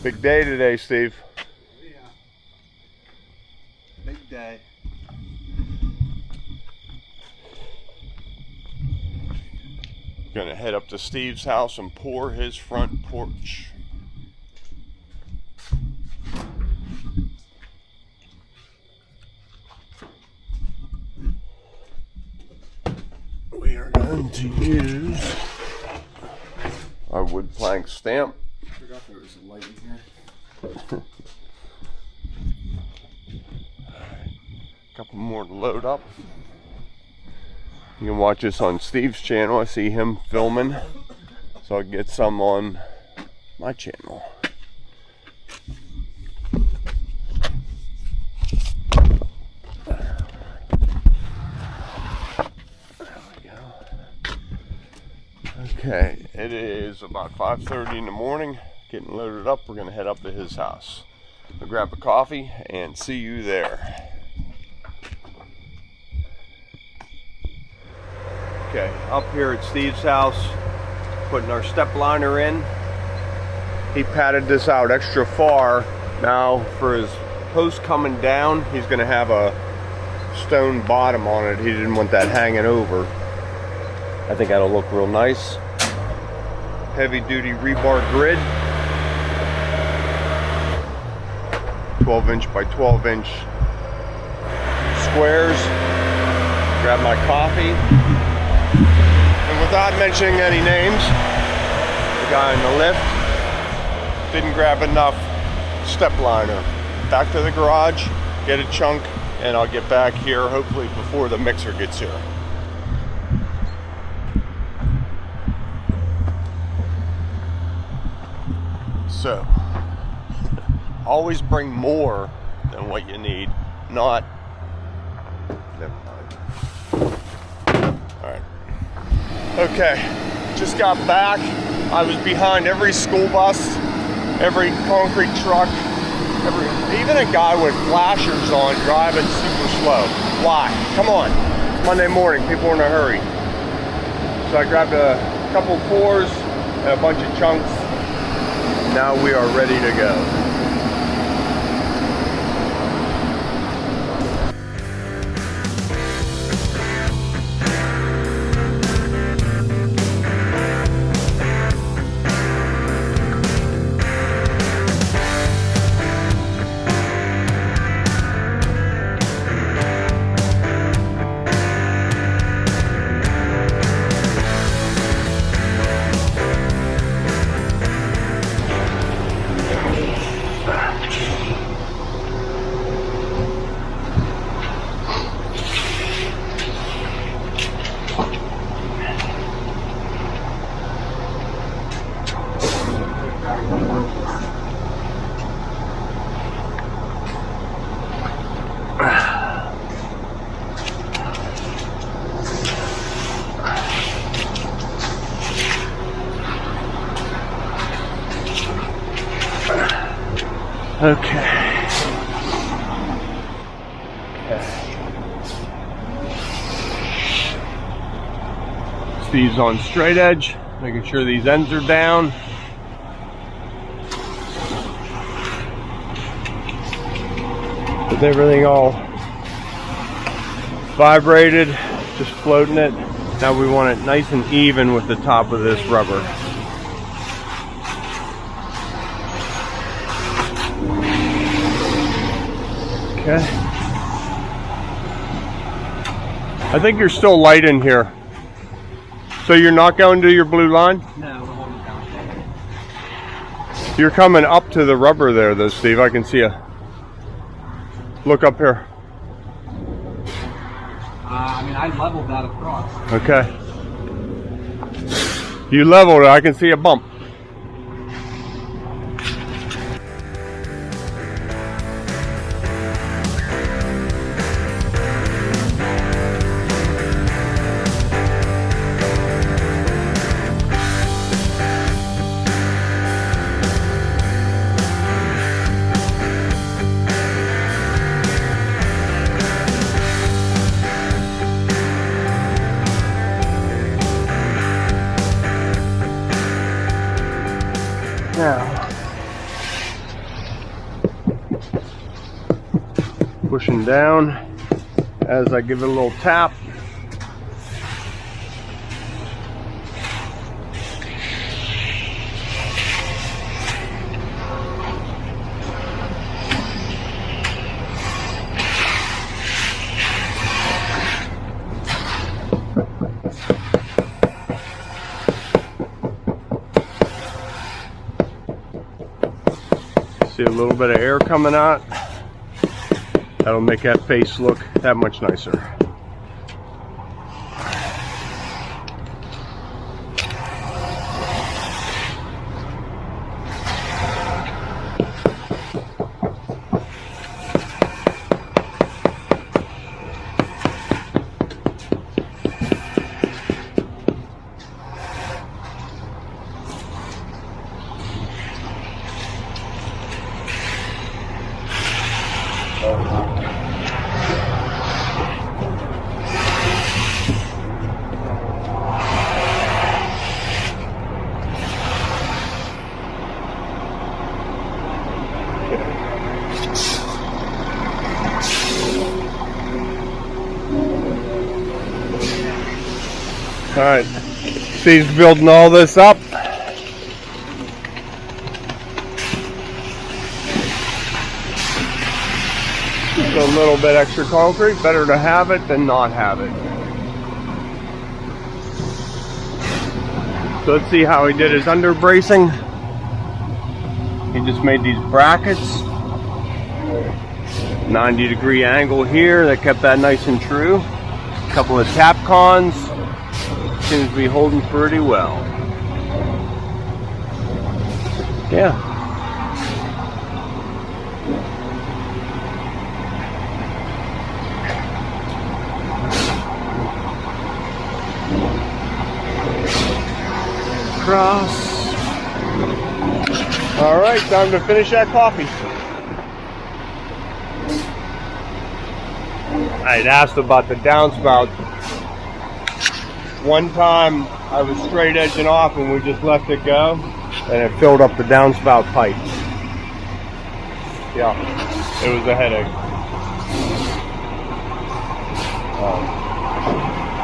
Big day today, Steve. Yeah. Big day. Gonna head up to Steve's house and pour his front porch. We are going to use our wood plank stamp. I forgot there was a light in here. Couple more to load up. You can watch this on Steve's channel. I see him filming, so I'll get some on my channel. There we go. Okay, it is about 5:30 in the morning. Getting loaded up. We're gonna head up to his house. I'll grab a coffee and see you there. Okay, up here at Steve's house, putting our step liner in. He padded this out extra far. Now for his post coming down, he's gonna have a stone bottom on it. He didn't want that hanging over. I think that'll look real nice. Heavy duty rebar grid. 12-inch by 12-inch squares. Grab my coffee. And without mentioning any names, the guy in the lift didn't grab enough step liner. Back to the garage, get a chunk, and I'll get back here hopefully before the mixer gets here. So, always bring more than what you need, not. Never mind. Alright. Okay, just got back. I was behind every school bus, every concrete truck, even a guy with flashers on driving super slow. Why? Come on. It's Monday morning, people are in a hurry. So I grabbed a couple pours and a bunch of chunks. Now we are ready to go. Okay. Steve's on straight edge, making sure these ends are down. With everything all vibrated, just floating it. Now we want it nice and even with the top of this rubber. Okay. I think you're still light in here. So you're not going to your blue line? No, we're holding down. You're coming up to the rubber there though, Steve. I can see you. Look up here. I mean, I leveled that across. Okay. You leveled it. I can see a bump. down as I give it a little tap. See a little bit of air coming out. That'll make that face look that much nicer. All right, Steve's building all this up. Just a little bit extra concrete, better to have it than not have it. So let's see how he did his under bracing. He just made these brackets. 90-degree angle here, that kept that nice and true. A couple of tap cons. Seems to be holding pretty well. Yeah. Cross. All right, time to finish that coffee. I'd asked about the downspout. One time I was straight edging off and we just let it go and it filled up the downspout pipe. Yeah, it was a headache.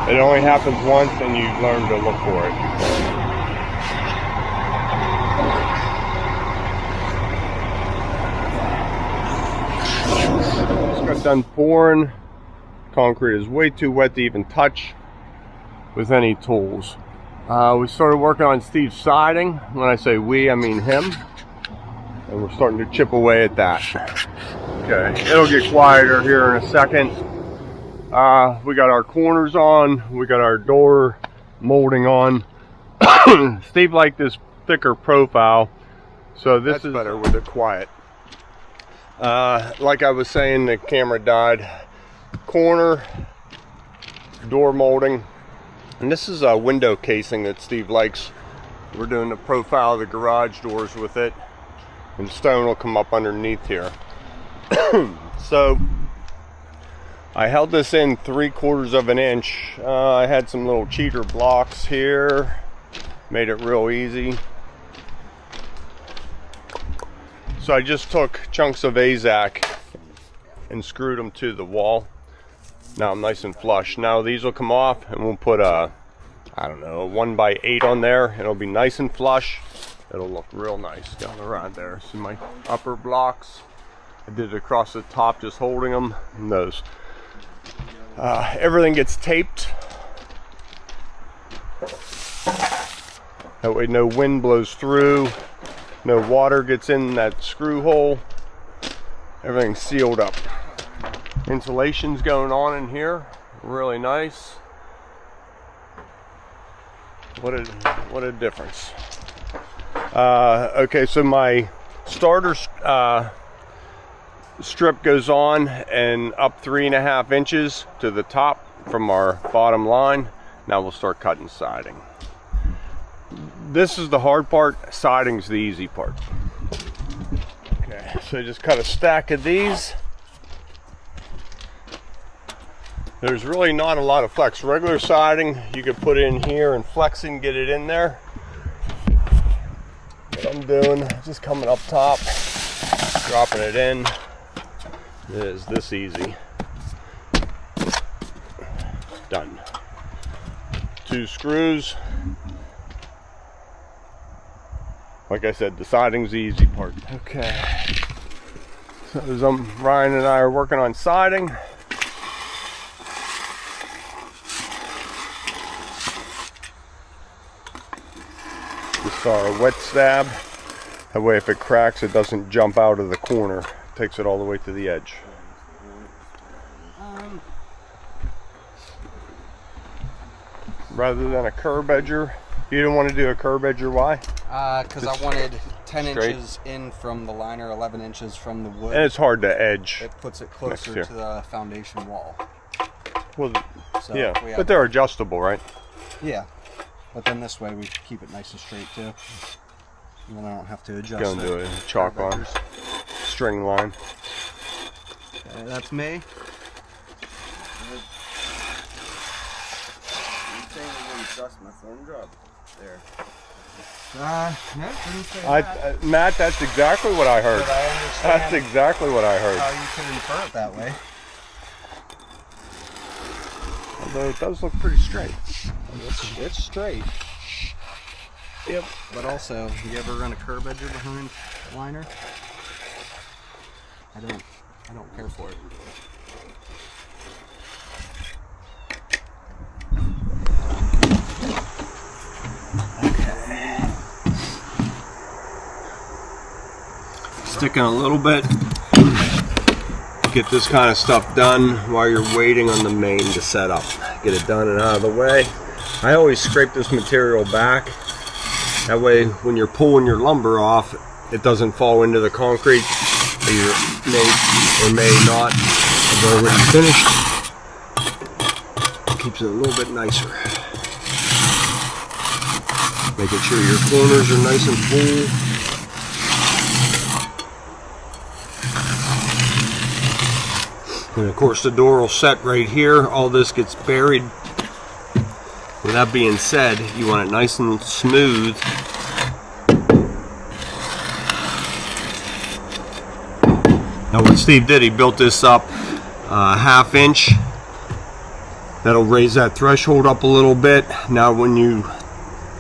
It only happens once and you learn to look for it. Just got done pouring. Concrete is way too wet to even touch with any tools. We started working on Steve's siding. When I say we, I mean him. And we're starting to chip away at that. Okay, it'll get quieter here in a second. We got our corners on. We got our door molding on. Steve liked this thicker profile. So this is better with it quiet. Like I was saying, the camera died. Corner, door molding. And this is a window casing that Steve likes. We're doing the profile of the garage doors with it. And stone will come up underneath here. So, I held this in 3/4 of an inch. I had some little cheater blocks here. Made it real easy. So I just took chunks of AZAC and screwed them to the wall. Now I'm nice and flush. Now these will come off and we'll put a, I don't know, a 1x8 on there. It'll be nice and flush. It'll look real nice down around there. See my upper blocks. I did it across the top, just holding them. And those. Everything gets taped. That way no wind blows through. No water gets in that screw hole. Everything's sealed up. Insulation's going on in here, really nice. What a difference. Okay, so my starter strip goes on and up 3.5 inches to the top from our bottom line. Now we'll start cutting siding. This is the hard part. Siding's the easy part. Okay, so just cut a stack of these. There's really not a lot of flex. Regular siding, you could put in here and flex and get it in there. What I'm doing, just coming up top, dropping it in. It is this easy. 2 screws. Like I said, the siding's the easy part. Okay. So as Ryan and I are working on siding. This is our wet stab. That way if it cracks, it doesn't jump out of the corner. It takes it all the way to the edge. Rather than a curb edger, you didn't want to do a curb edger, why? Because I wanted 10 straight. inches in from the liner, 11 inches from the wood. And it's hard to edge. It puts it closer to the foundation wall. Well, So yeah, we have, but they're adjustable, right? yeah. But then this way we keep it nice and straight too. And then I don't have to adjust Go and do it. a chalk Curb line, edgers. string line. Okay, that's me. You saying you wouldn't trust my form job? There. No, didn't say that. Matt, that's exactly what I heard. But I understand That's exactly what I heard. how you could infer it that way. Although it does look pretty straight. It's straight. Yep. But also, you ever run a curb edger behind the liner? I don't care for it. Sticking a little bit. Get this kind of stuff done while you're waiting on the main to set up. Get it done and out of the way. I always scrape this material back. That way when you're pulling your lumber off, it doesn't fall into the concrete that you may or may not have already finished. It keeps it a little bit nicer. Making sure your corners are nice and full. And of course the door will set right here. All this gets buried. With that being said, you want it nice and smooth. Now what Steve did, he built this up a ½ inch. That'll raise that threshold up a little bit. Now when you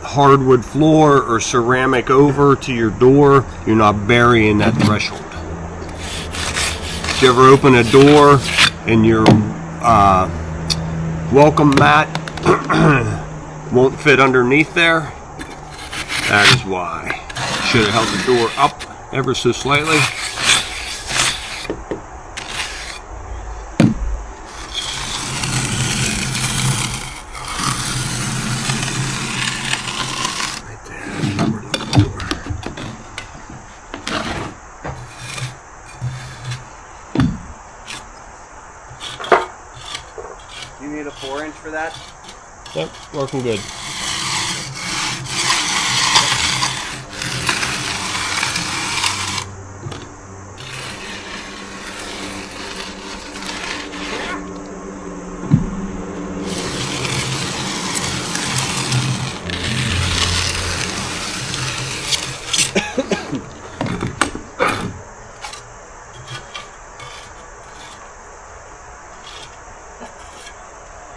hardwood floor or ceramic over to your door, you're not burying that threshold. If you ever open a door and your welcome mat won't fit underneath there, that is why. Should have held the door up ever so slightly. You need a 4-inch for that? Yep, working good.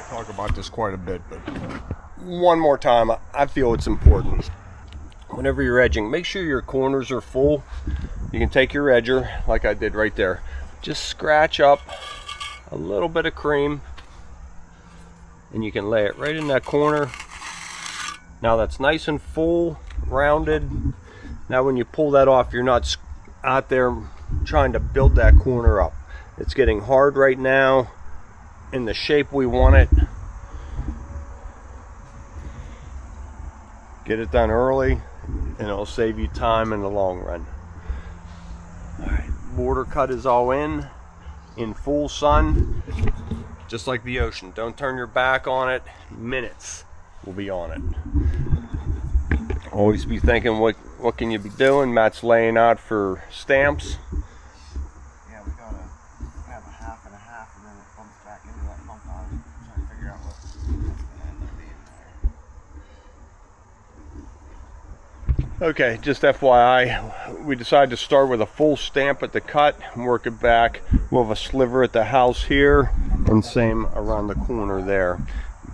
Talk about this quite a bit, but one more time, I feel it's important. Whenever you're edging, make sure your corners are full. You can take your edger, like I did right there, just scratch up a little bit of cream, and you can lay it right in that corner. Now that's nice and full, rounded. Now when you pull that off, you're not out there trying to build that corner up. It's getting hard right now in the shape we want it. Get it done early and it'll save you time in the long run. Alright, border cut is all in full sun, just like the ocean. Don't turn your back on it. Minutes will be on it. Always be thinking, what can you be doing? Matt's laying out for stamps. Yeah, we gotta have a half and a half, and then it bumps back into that bump out. I'm trying to figure out what's gonna end up being there. Okay, just FYI, we decided to start with a full stamp at the cut and work it back. We'll have a sliver at the house here, and same around the corner there.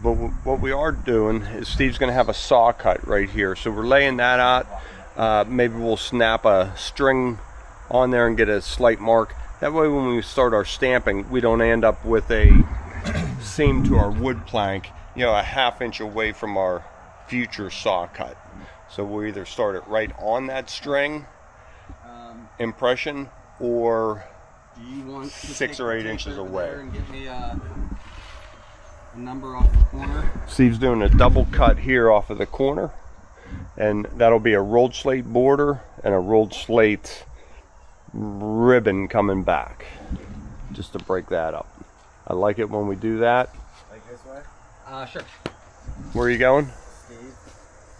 But what we are doing is Steve's going to have a saw cut right here. So we're laying that out. Maybe we'll snap a string on there and get a slight mark. That way when we start our stamping, we don't end up with a seam to our wood plank, you know, a ½ inch away from our future saw cut. So we'll either start it right on that string impression, or Do you want to 6 or 8 inches away. And get me a number off the corner? Steve's doing a double cut here off of the corner, and that'll be a rolled slate border and a rolled slate ribbon coming back, just to break that up. I like it when we do that. Like this way? Sure. Where are you going? Steve,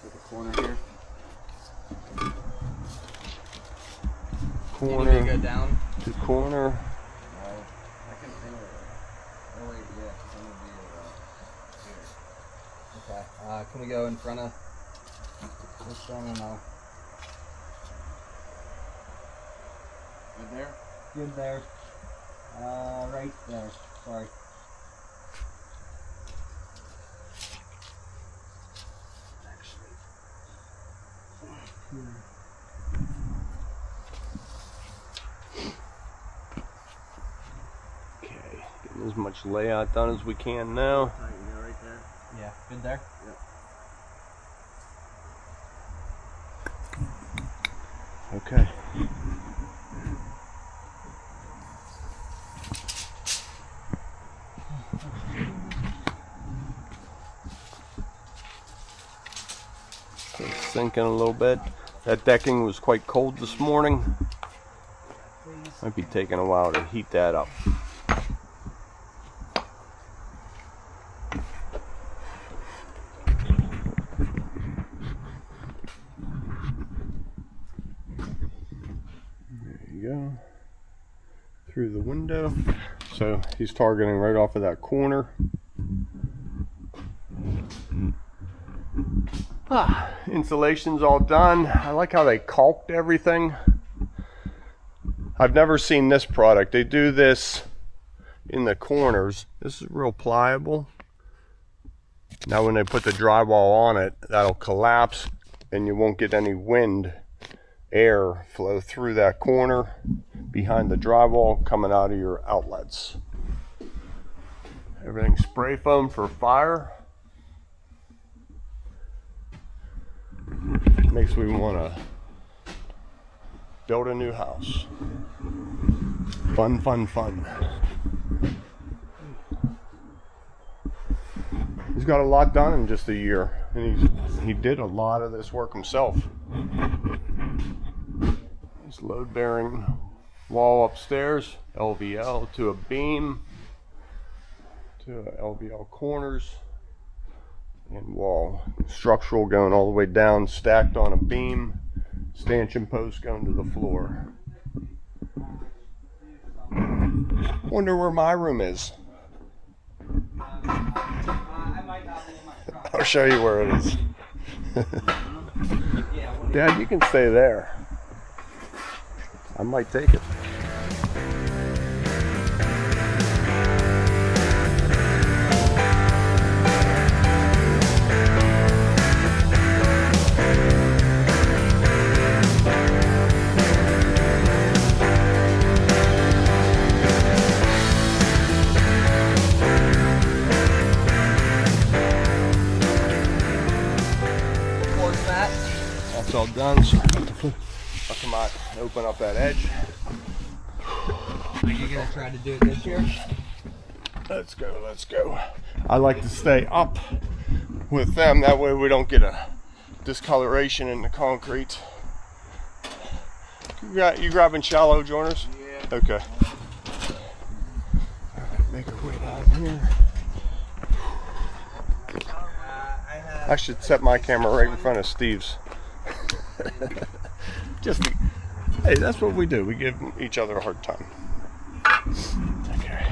to the corner here. You need me to go down? To corner. I can think of it. Oh wait, yeah, because I'm gonna be here. Okay. Can we go in front of this one and I'll... Good there? Good there. Right there. Sorry. Okay, getting as much layout done as we can now. You go right there. Yeah, good there? Yep. Okay. So it's sinking a little bit. That decking was quite cold this morning. Might be taking a while to heat that up. There you go. Through the window. So he's targeting right off of that corner. Insulation's all done. I like how they caulked everything. I've never seen this product. They do this in the corners. This is real pliable. Now when they put the drywall on it, that'll collapse and you won't get any wind, air flow through that corner behind the drywall coming out of your outlets. Everything's spray foam for fire. Makes me want to build a new house. Fun, fun, fun. He's got a lot done in just a year, and he did a lot of this work himself. This load-bearing wall upstairs, LVL to a beam, to LVL corners, and wall. Structural going all the way down, stacked on a beam, stanchion post going to the floor. Wonder where my room is. I'll show you where it is. Dad, you can stay there. I might take it. That's all done, so I'll come out and open up that edge. Are you gonna try to do it this year? Let's go, let's go. I like to stay up with them, that way we don't get a discoloration in the concrete. You grabbing shallow joiners? Yeah. Okay. Make our way down here. I should set my camera right in front of Steve's. Hey, that's what we do. We give each other a hard time. Okay.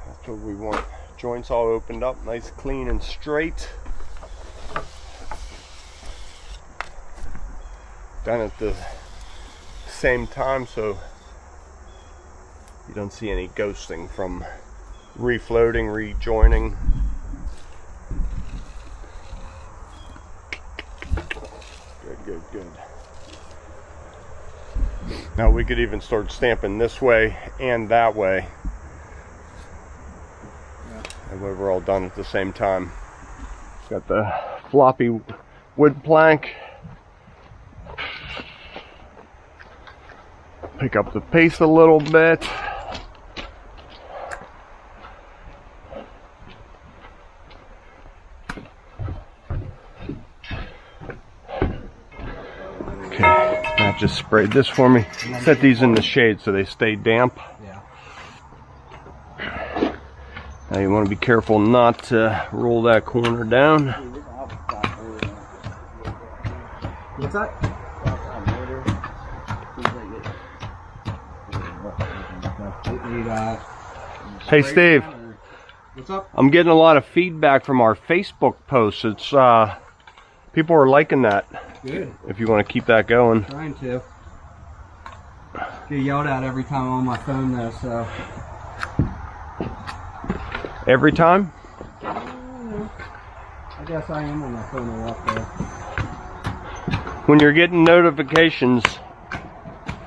That's what we want joints all opened up, nice, clean, and straight. Done at the same time, so you don't see any ghosting from refloating, rejoining. Good, good. Now we could even start stamping this way and that way. And we're all done at the same time. Got the floppy wood plank. Pick up the pace a little bit. Okay, Matt just sprayed this for me. Set these in the shade so they stay damp. Yeah. Now you want to be careful not to roll that corner down. What's that? Hey Steve, what's up? I'm getting a lot of feedback from our Facebook posts. It's people are liking that. Good. If you want to keep that going. Trying to. Get yelled at every time I'm on my phone though, so. Every time? I guess I am on my phone a lot though. When you're getting notifications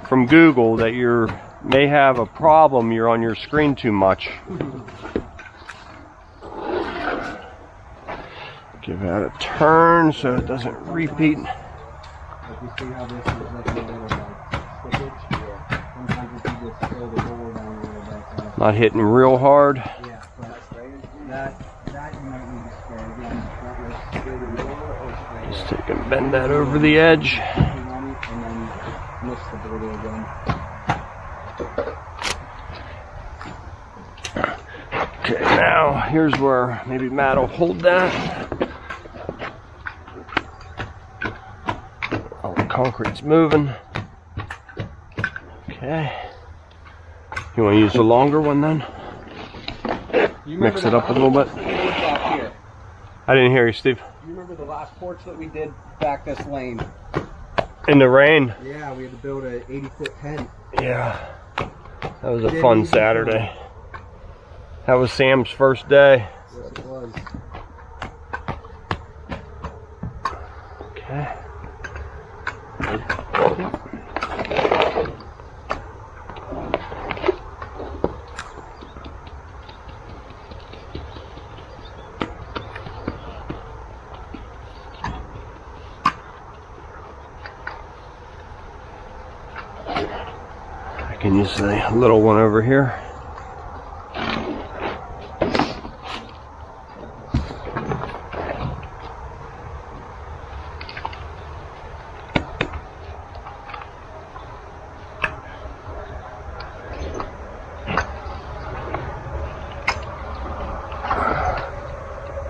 from Google that you may have a problem, you're on your screen too much. Give that a turn so it doesn't repeat. Like you see how this is looking a little like slippage? Yeah. Sometimes if you just throw the roller down a little bit. Not hitting real hard. Yeah, but that you might need to spray again. That was the roller or spray. Just take and bend that over the edge. And then miss the border again. Okay, now here's where maybe Matt will hold that. Oh, the concrete's moving. Okay. You want to use the longer one then? Mix it up a little bit. Here. I didn't hear you, Steve. You remember the last porch that we did back this lane? In the rain. Yeah, we had to build a 80-foot tent. Yeah. That was a fun Saturday. That was Sam's first day. Yes, it was. Okay. I can use the little one over here.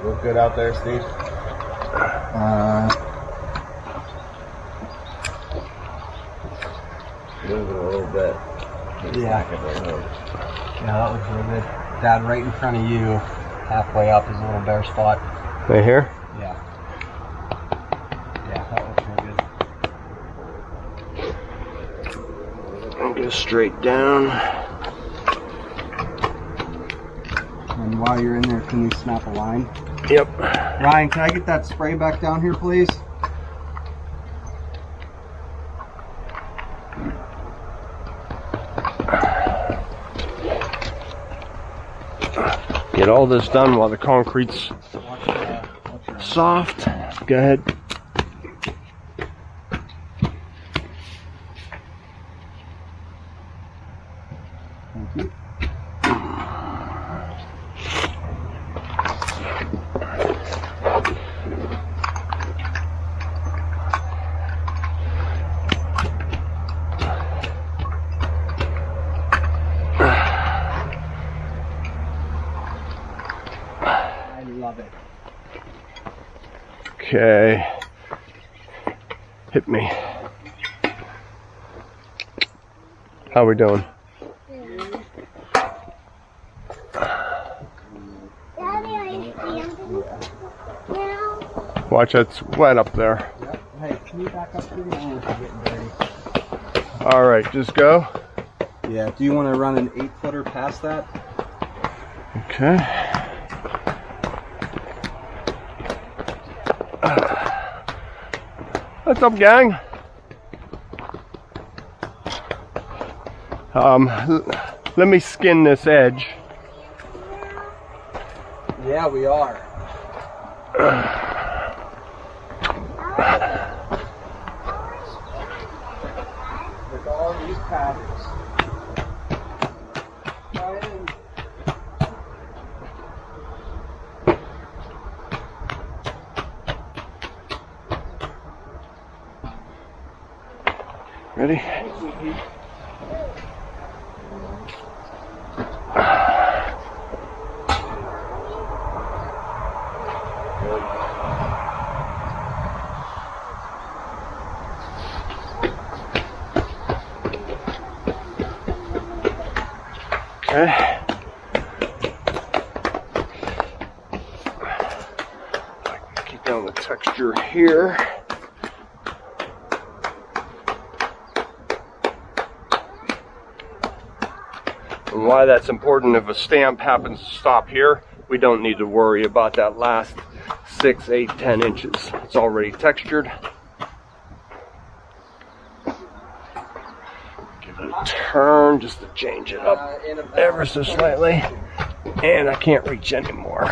Look good out there, Steve? Moving a little bit. Yeah. Yeah, that was really good. Dad, right in front of you, halfway up is a little bare spot. Right here? Yeah. Yeah, that looks really good. And go straight down. And while you're in there, can you snap a line? Yep. Ryan, can I get that spray back down here, please? Get all this done while the concrete's soft. Go ahead. Thank you. I love it. Okay. Hit me. How we doing? Watch, it's wet up there. Yep. Hey, can you back up to the end? It's getting dirty. All right, just go. Yeah, do you want to run an 8-footer past that? Okay. What's up, gang? Let me skin this edge. Yeah, we are. With all these patterns. Ready? Okay. Keep down the texture here. And why that's important, if a stamp happens to stop here, we don't need to worry about that last 6, 8, 10 inches. It's already textured. Give it a turn just to change it up ever so slightly. And I can't reach anymore.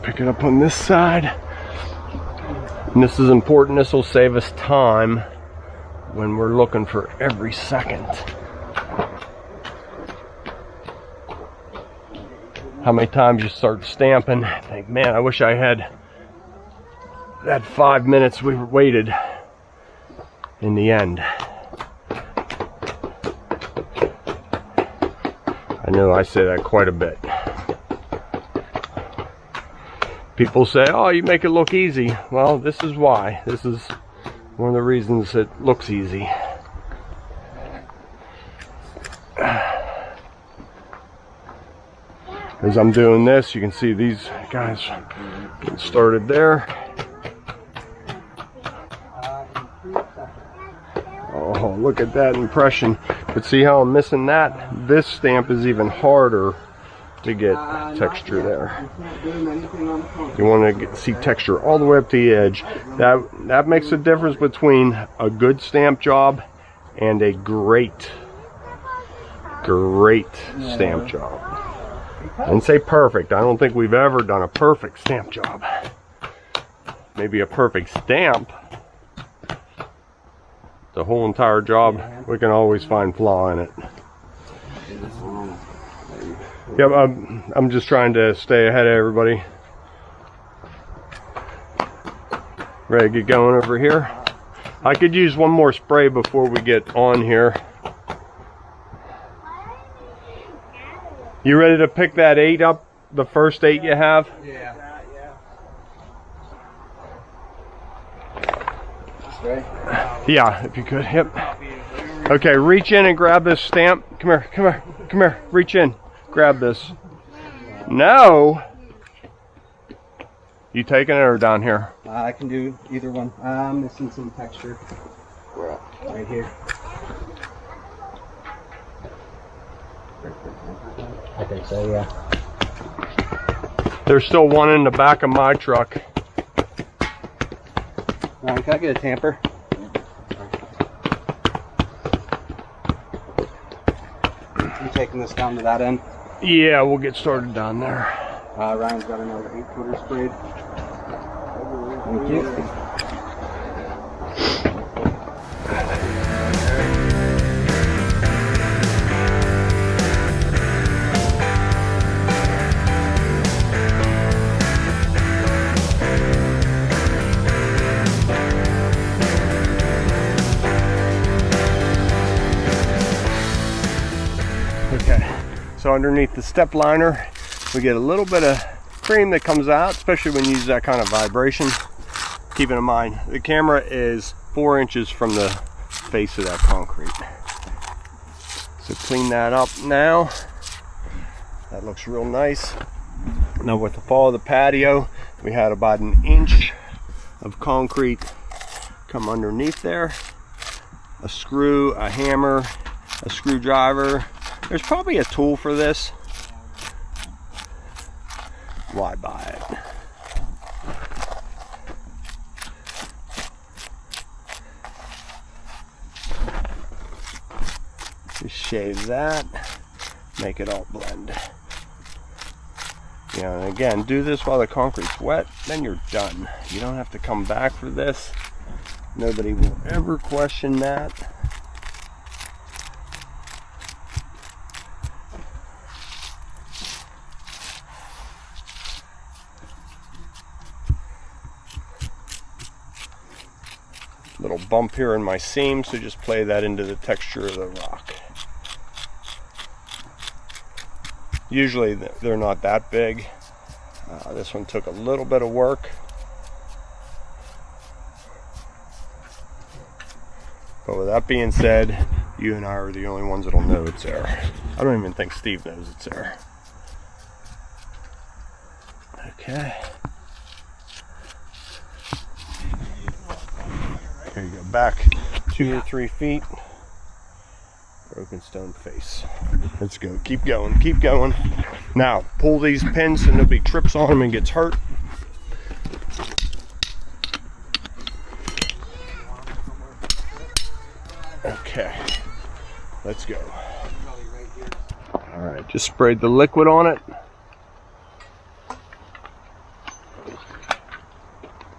Pick it up on this side. And this is important. This will save us time when we're looking for every second. How many times you start stamping, think, man, I wish I had that 5 minutes we waited in the end. I know I say that quite a bit. People say, oh, you make it look easy. Well, this is why. This is one of the reasons it looks easy. As I'm doing this, you can see these guys getting started there. Oh, look at that impression. But see how I'm missing that? This stamp is even harder to get texture there. You want to see texture all the way up to the edge. That makes a difference between a good stamp job and a great stamp job. I didn't say perfect. I don't think we've ever done a perfect stamp job. Maybe a perfect stamp. The whole entire job, we can always find flaw in it. Yep, I'm just trying to stay ahead of everybody. Ready to get going over here. I could use one more spray before we get on here. You ready to pick that 8 up? The first 8 you have? Yeah. Spray? Yeah, if you could. Yep. Okay, reach in and grab this stamp. Come here, come here, come here. Reach in. Grab this. No. You taking it or down here? I can do either one. I'm missing some texture. Where at? Right here. I think so, yeah. There's still one in the back of my truck. Can I get a tamper? You taking this down to that end? Yeah, we'll get started down there. Ryan's got another 8-footer sprayed. Thank you. Okay, so underneath the step liner, we get a little bit of cream that comes out, especially when you use that kind of vibration. Keeping in mind, the camera is 4 inches from the face of that concrete. So clean that up now. That looks real nice. Now with the fall of the patio, we had about an inch of concrete come underneath there. A screw, a hammer, a screwdriver. There's probably a tool for this. Why buy it? Just shave that, make it all blend. Yeah, and again, do this while the concrete's wet, then you're done. You don't have to come back for this. Nobody will ever question that. Little bump here in my seam, so just play that into the texture of the rock. Usually they're not that big. This one took a little bit of work. But with that being said, you and I are the only ones that'll know it's there. I don't even think Steve knows it's there. Okay. There you go, back 2 or 3 feet. Broken stone face. Let's go, keep going, keep going. Now, pull these pins so nobody trips on them and gets hurt. Okay, let's go. All right, just sprayed the liquid on it.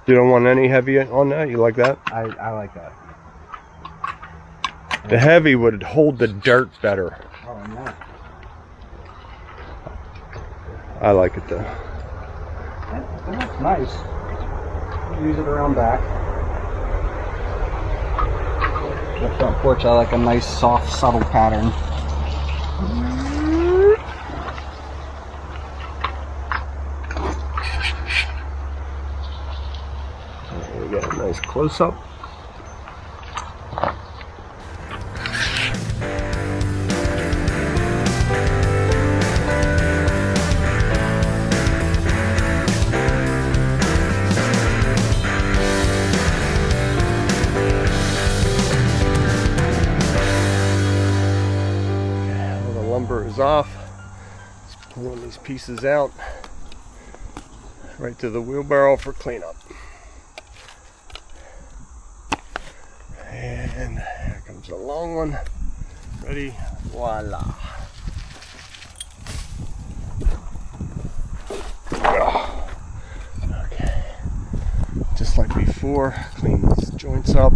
You don't want any heavy on that? You like that? I like that. The heavy would hold the dirt better. Oh, no. I like it though. That's nice. Use it around back. The front porch, I like a nice, soft, subtle pattern. We get a nice close-up. Is off. Just pulling these pieces out right to the wheelbarrow for cleanup. And here comes a long one. Ready? Voila. Okay. Just like before, clean these joints up.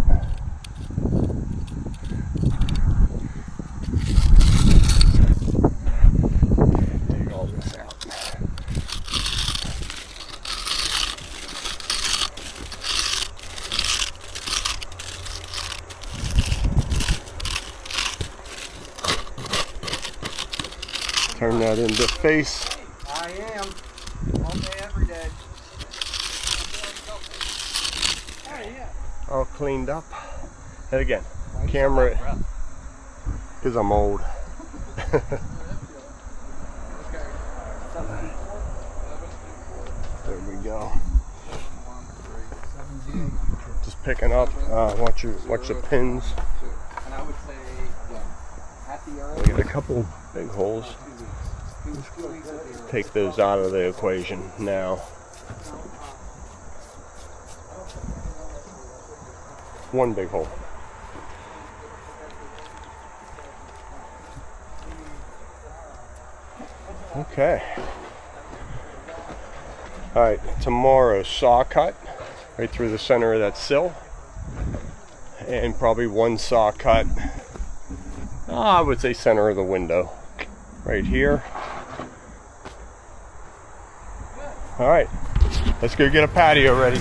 Turn that into face. I am. All day, every day. Oh, yeah. All cleaned up. And again, camera, because I'm old. There we go. Just picking up. Watch the pins. And I would say, at the early. We got a couple big holes. Take those out of the equation now. One big hole. Okay. All right, tomorrow saw cut right through the center of that sill, and probably one saw cut. I would say center of the window, right here. All right, let's go get a patio ready.